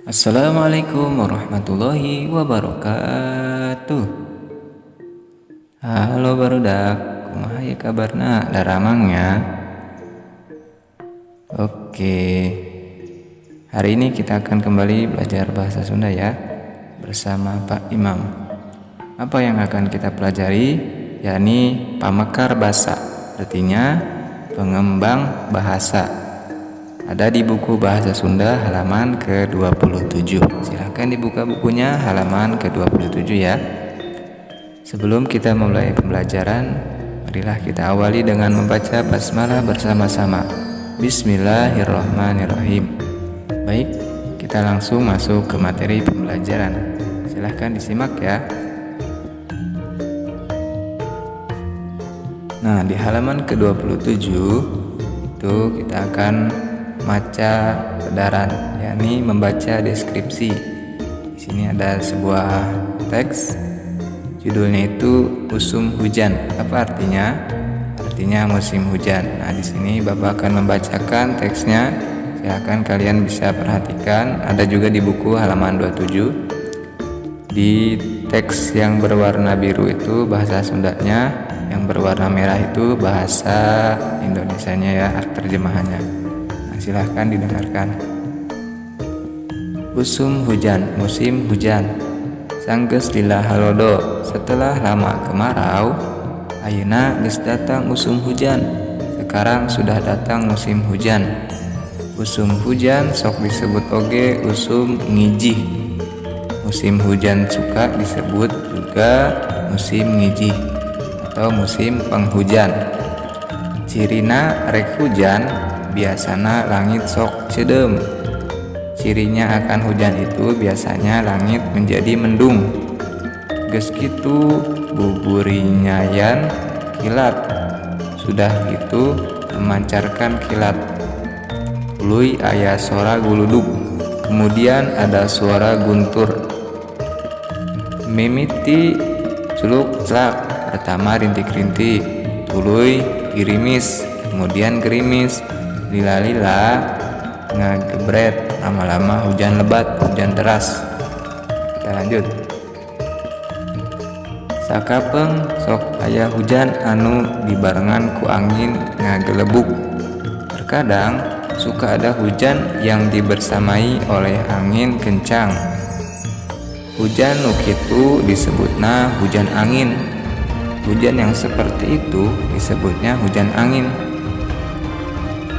Assalamualaikum warahmatullahi wabarakatuh. Halo barudak, kumaha ya kabarna? Daramangnya. Oke. Hari ini kita akan kembali belajar bahasa Sunda ya, bersama Pak Imam. Apa yang akan kita pelajari? Yakni pamekar basa, artinya pengembang bahasa. Ada di buku Bahasa Sunda halaman ke-27. Silahkan dibuka bukunya halaman ke-27 ya. Sebelum kita mulai pembelajaran, marilah kita awali dengan membaca basmalah bersama-sama. Bismillahirrahmanirrahim. Baik, kita langsung masuk ke materi pembelajaran. Silahkan disimak ya. Nah, di halaman ke-27 itu kita akan maca pedaran, yakni membaca deskripsi. Di sini ada sebuah teks, judulnya itu Musim Hujan. Apa artinya? Artinya musim hujan. Nah, di sini Bapak akan membacakan teksnya. Silakan kalian bisa perhatikan. Ada juga di buku halaman 27. Di teks yang berwarna biru itu bahasa Sundanya, yang berwarna merah itu bahasa Indonesianya ya, terjemahannya. Silahkan didengarkan. Musim hujan, musim hujan. Sanggeus lila halodo, setelah lama kemarau, ayeuna geus datang musim hujan. Sekarang sudah datang musim hujan. Musim hujan sok disebut oge usum ngijih. Musim hujan suka disebut juga musim ngijih atau musim penghujan. Cirina rek hujan, biasana langit sok cedem. Cirinya akan hujan itu biasanya langit menjadi mendung. Geus kitu buburinyayan kilat. Sudah gitu memancarkan kilat. Tuluy aya suara guludug. Kemudian ada suara guntur. Mimiti culuk celak. Pertama rintik-rintik, tuluy girimis, kemudian gerimis. Lila-lila ngagebret, lama-lama hujan lebat, hujan deras. Kita lanjut. Sakapeung sok aya hujan anu dibarengan ku angin ngagelebuk. Terkadang suka ada hujan yang dibersamai oleh angin kencang. Hujan nu kitu disebutna hujan angin. Hujan yang seperti itu disebutnya hujan angin.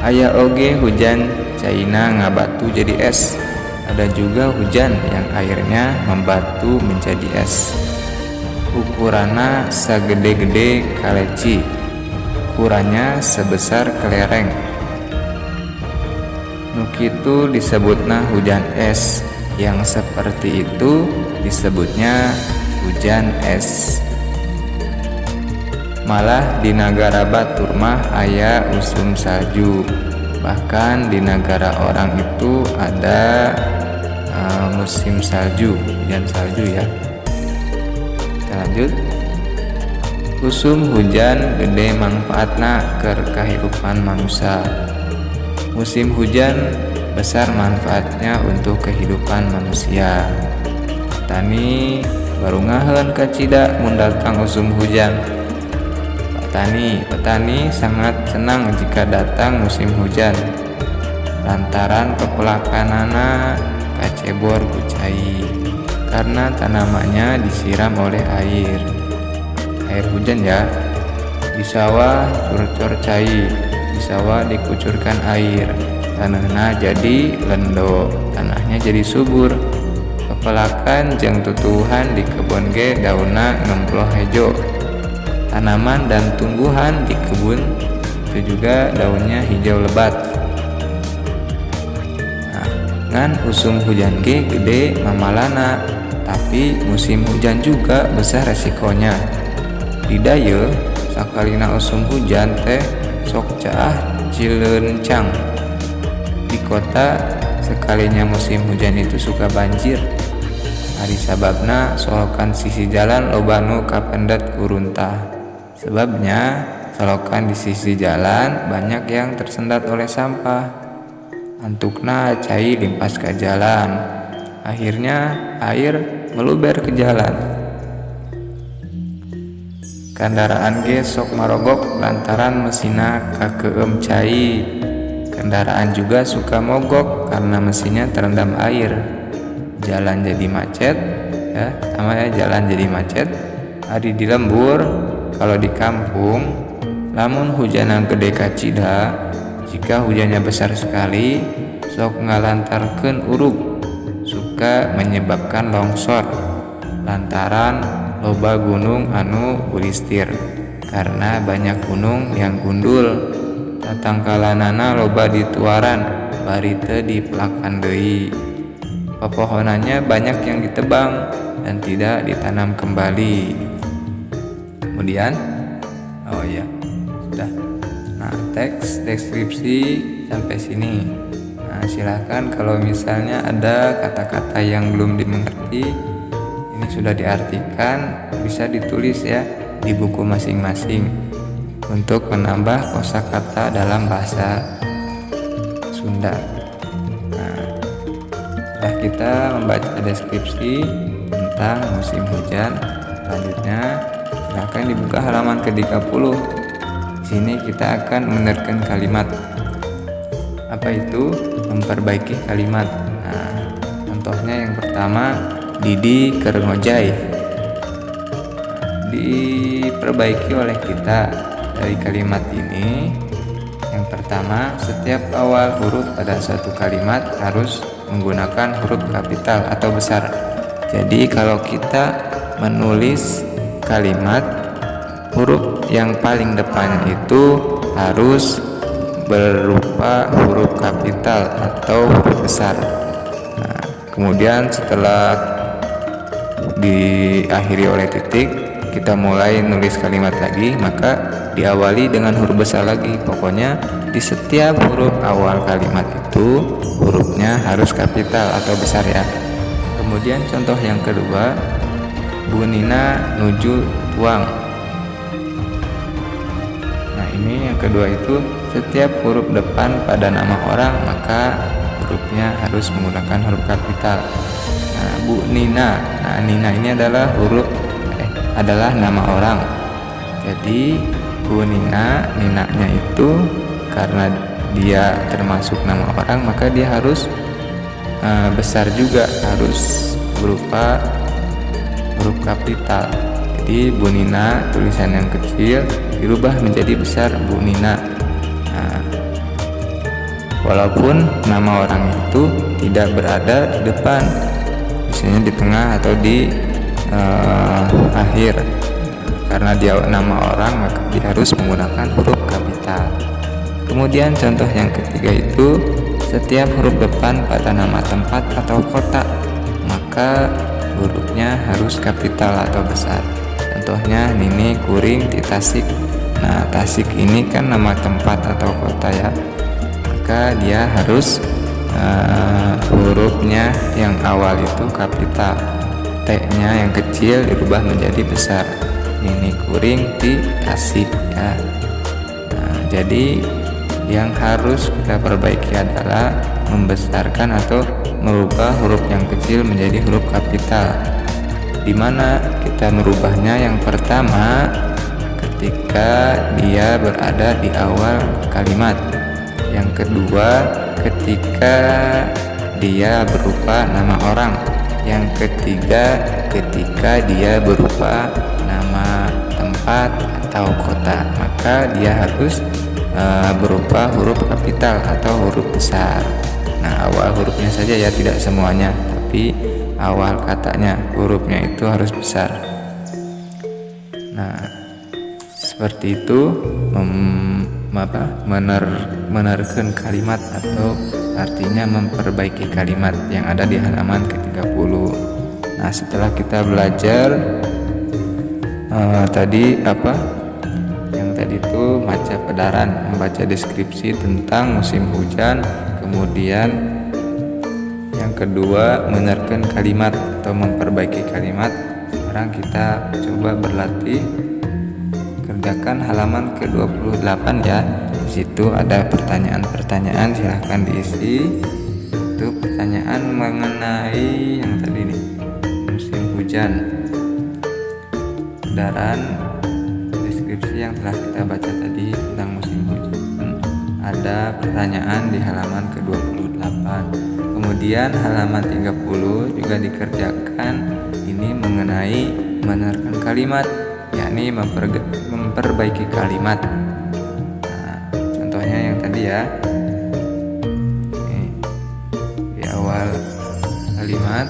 Aya oge hujan caina ngabatu jadi es. Ada juga hujan yang airnya membatu menjadi es. Ukuranna sagede-gede kaleci. Ukurannya sebesar kelereng. Nu kitu disebutna hujan es. Yang seperti itu disebutnya hujan es. Malah di negara batur mah aya musim salju. Bahkan di negara orang itu ada musim salju, hujan salju ya. Kita lanjut. Musim hujan gede manfaatna keur kahirupan manusia. Musim hujan besar manfaatnya untuk kehidupan manusia. Tani baru ngaheun ka cida mun datang musim hujan. Petani sangat senang jika datang musim hujan, lantaran pepelakanana kacebor ku cai, karena tanamannya disiram oleh air hujan ya. Di sawah curcor cai, di sawah dikucurkan air, tanahnya jadi lendo, tanahnya jadi subur. Pepelakan jeung tutuhan di kebun ge daunna ngemploh hejo. Tanaman dan tumbuhan di kebun itu juga daunnya hijau lebat. Nah, ngan usum hujan ge gede mamalana, tapi musim hujan juga besar resikonya. Di dayeuh sakalina usum hujan teh sok caah cileuncang. Di kota sekalinya musim hujan itu suka banjir. Ari sababna solokan sisi jalan loba nu kapendet ku runtah. Sebabnya solokan di sisi jalan banyak yang tersendat oleh sampah. Antukna cai limpas ke jalan. akhirnya air meluber ke jalan. Kendaraan ge sok marogok lantaran mesinna kakeum cai. Kendaraan juga suka mogok karena mesinnya terendam air. Jalan jadi macet, ya sama ya, jalan jadi macet. Ari di lembur, kalau di kampung, lamun hujanan gede kacida, jika hujannya besar sekali, sok ngalantarkeun urug, suka menyebabkan longsor lantaran loba gunung anu buristir. Karena banyak gunung yang gundul, tatangkalanana loba dituaran, bari teu dipelakan deui. Pepohonannya banyak yang ditebang dan tidak ditanam kembali. Kemudian, oh iya, sudah. Nah, teks deskripsi sampai sini. Nah, silakan kalau misalnya ada kata-kata yang belum dimengerti, ini sudah diartikan, bisa ditulis ya di buku masing-masing untuk menambah kosakata dalam bahasa Sunda. Nah, setelah kita membaca deskripsi tentang musim hujan, selanjutnya silakan dibuka halaman ke-30. Di sini kita akan menerken kalimat. Apa itu? Memperbaiki kalimat. Nah, contohnya yang pertama, Didi keur ngojay. Diperbaiki oleh kita dari kalimat ini. Yang pertama, setiap awal huruf pada suatu kalimat harus menggunakan huruf kapital atau besar. Jadi kalau kita menulis kalimat, huruf yang paling depannya itu harus berupa huruf kapital atau huruf besar. Nah, kemudian setelah diakhiri oleh titik, kita mulai nulis kalimat lagi, maka diawali dengan huruf besar lagi. Pokoknya di setiap huruf awal kalimat itu hurufnya harus kapital atau besar ya. Kemudian contoh yang kedua, Bu Nina nuju tuang. Nah, ini yang kedua itu setiap huruf depan pada nama orang maka hurufnya harus menggunakan huruf kapital. Nah, Bu Nina. Nah, Nina ini adalah adalah nama orang. Jadi Bu Nina, Ninanya itu karena dia termasuk nama orang, maka dia harus besar juga, harus berupa huruf kapital. Jadi Bu Nina, tulisan yang kecil dirubah menjadi besar, Bu Nina. Nah, walaupun nama orang itu tidak berada di depan, misalnya di tengah atau di akhir, karena dia nama orang maka dia harus menggunakan huruf kapital. Kemudian contoh yang ketiga itu setiap huruf depan pada nama tempat atau kota maka hurufnya harus kapital atau besar. Contohnya Nini Kuring di Tasik. Nah, Tasik ini kan nama tempat atau kota ya, maka dia harus hurufnya yang awal itu kapital, T-nya yang kecil dirubah menjadi besar. Nini Kuring di Tasik ya. Nah, jadi yang harus kita perbaiki adalah membesarkan atau merubah huruf yang kecil menjadi huruf kapital. Di mana kita merubahnya? Yang pertama, ketika dia berada di awal kalimat. Yang kedua, ketika dia berupa nama orang. Yang ketiga, ketika dia berupa nama tempat atau kota, maka dia harus berupa huruf kapital atau huruf besar. Nah, awal hurufnya saja ya, tidak semuanya, tapi awal katanya hurufnya itu harus besar. Nah, seperti itu menerken kalimat atau artinya memperbaiki kalimat yang ada di halaman ke-30. Nah, setelah kita belajar tadi itu maca pedaran, membaca deskripsi tentang musim hujan. Kemudian yang kedua menerken kalimat atau memperbaiki kalimat. Sekarang kita coba berlatih. Kerjakan halaman ke-28 ya. Di situ ada pertanyaan-pertanyaan, silahkan diisi. Untuk pertanyaan mengenai yang tadi nih, musim hujan, kendaraan deskripsi yang telah kita baca tadi tentang musim hujan, ada pertanyaan di halaman ke-28. Kemudian halaman 30 juga dikerjakan, ini mengenai menerangkan kalimat, yakni memperbaiki kalimat. Nah, contohnya yang tadi ya, di awal kalimat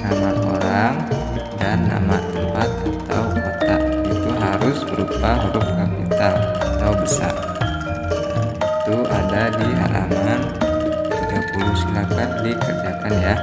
nama orang dan nama tempat atau kota itu harus berupa huruf kapital atau besar. Itu ada di halaman 30, silakan dikerjakan ya.